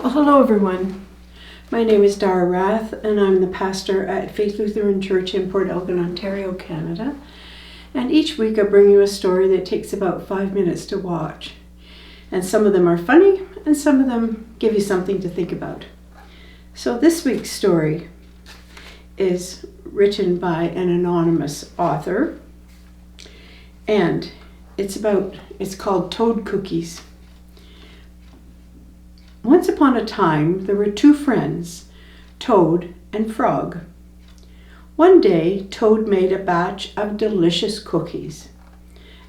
Well, hello everyone. My name is Dara Rath and I'm the pastor at Faith Lutheran Church in Port Elgin, Ontario, Canada. And each week I bring you a story that takes about 5 minutes to watch. And some of them are funny and some of them give you something to think about. So this week's story is written by an anonymous author and it's called Toad Cookies. Once upon a time, there were two friends, Toad and Frog. One day, Toad made a batch of delicious cookies.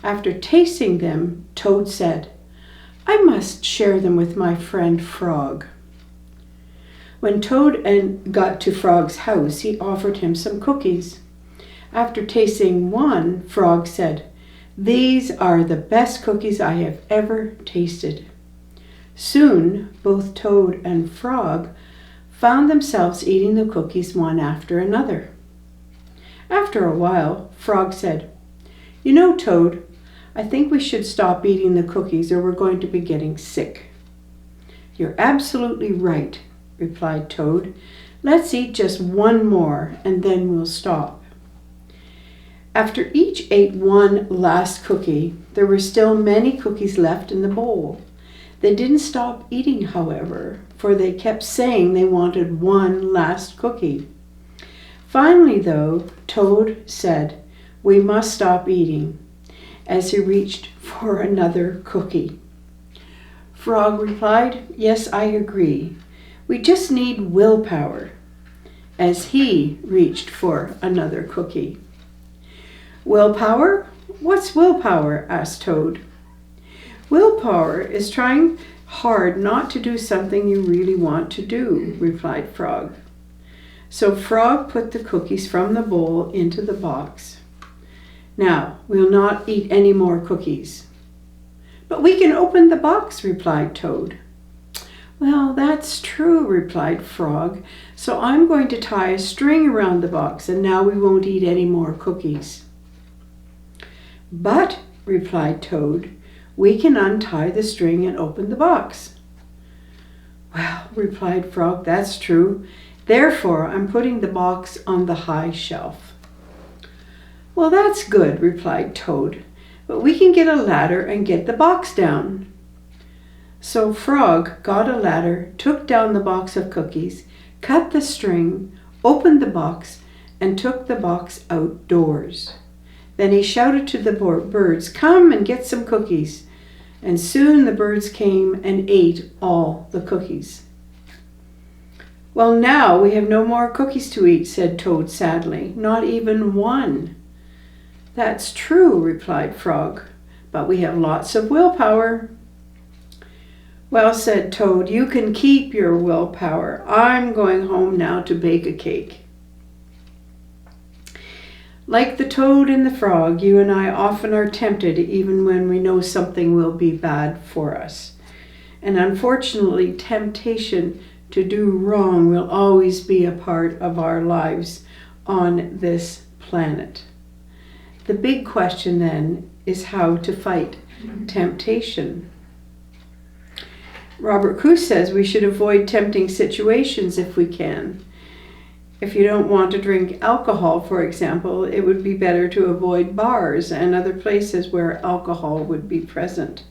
After tasting them, Toad said, "I must share them with my friend Frog." When Toad got to Frog's house, he offered him some cookies. After tasting one, Frog said, "These are the best cookies I have ever tasted." Soon, both Toad and Frog found themselves eating the cookies one after another. After a while, Frog said, "You know, Toad, I think we should stop eating the cookies or we're going to be getting sick." "You're absolutely right," replied Toad. "Let's eat just one more and then we'll stop." After each ate one last cookie, there were still many cookies left in the bowl. They didn't stop eating, however, for they kept saying they wanted one last cookie. Finally, though, Toad said, "We must stop eating," as he reached for another cookie. Frog replied, "Yes, I agree. We just need willpower," as he reached for another cookie. "Willpower? What's willpower?" asked Toad. "Willpower is trying hard not to do something you really want to do," replied Frog. So Frog put the cookies from the bowl into the box. "Now, we'll not eat any more cookies." "But we can open the box," replied Toad. "Well, that's true," replied Frog. "So I'm going to tie a string around the box, and now we won't eat any more cookies." "But," replied Toad, "we can untie the string and open the box." "Well," replied Frog, "that's true. Therefore, I'm putting the box on the high shelf." "Well, that's good," replied Toad, "but we can get a ladder and get the box down." So Frog got a ladder, took down the box of cookies, cut the string, opened the box, and took the box outdoors. Then he shouted to the birds, "Come and get some cookies." And soon the birds came and ate all the cookies. "Well, now we have no more cookies to eat," said Toad sadly. "Not even one." "That's true," replied Frog, "but we have lots of willpower." "Well," said Toad, "you can keep your willpower. I'm going home now to bake a cake." Like the toad and the frog, you and I often are tempted even when we know something will be bad for us. And unfortunately, temptation to do wrong will always be a part of our lives on this planet. The big question then is how to fight temptation. Robert Coos says we should avoid tempting situations if we can. If you don't want to drink alcohol, for example, it would be better to avoid bars and other places where alcohol would be present.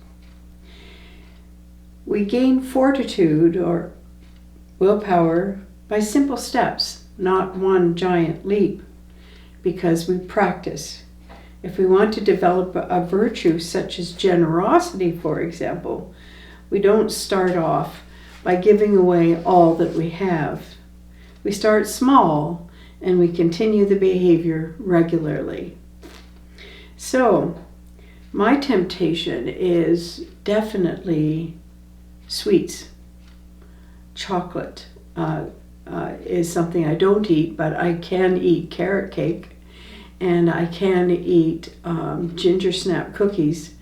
We gain fortitude or willpower by simple steps, not one giant leap, because we practice. If we want to develop a virtue such as generosity, for example, we don't start off by giving away all that we have. We start small and we continue the behavior regularly. So, my temptation is definitely sweets. Chocolate is something I don't eat, but I can eat carrot cake and I can eat ginger snap cookies.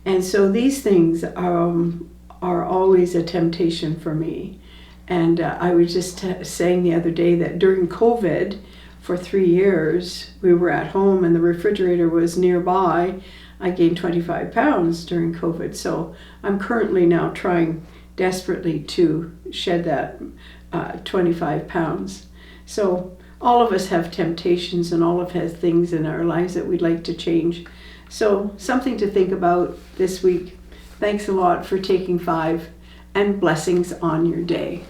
And so these things are always a temptation for me. And I was just saying the other day that during COVID, for 3 years, we were at home and the refrigerator was nearby. I gained 25 pounds during COVID. So I'm currently now trying desperately to shed that 25 pounds. So all of us have temptations, and all of us have things in our lives that we'd like to change. So something to think about this week. Thanks a lot for taking 5, and blessings on your day.